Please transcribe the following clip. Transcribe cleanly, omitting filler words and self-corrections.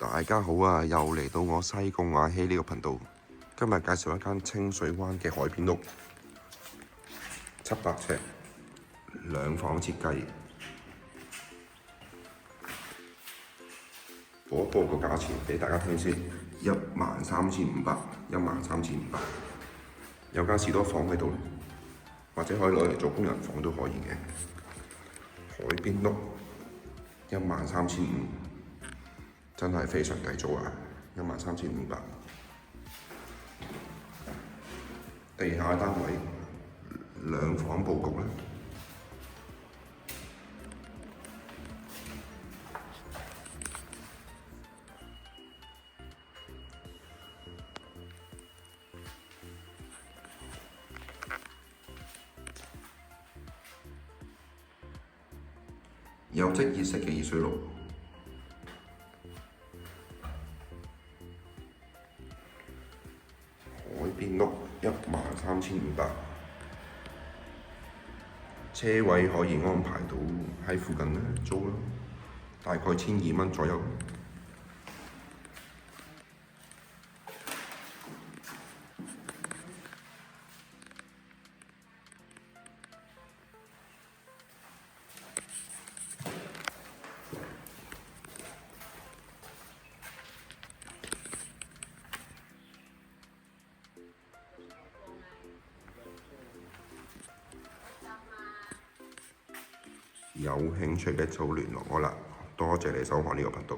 大家好啊！又嚟到我西貢阿希呢個頻道。今日介紹一間清水灣嘅海邊屋，700尺兩房設計。報一報個價錢俾大家聽先，13500，13500。有間士多房喺度，或者可以攞嚟做工人房都可以嘅。海邊屋13500。真係非常抵租啊！13500。地下單位兩房佈局啦，有即熱式嘅熱水爐。海邊屋13500，車位可以安排到喺附近啦，租啦，大概1200蚊左右。有興趣嘅就聯絡我啦，多謝你收看呢個頻道。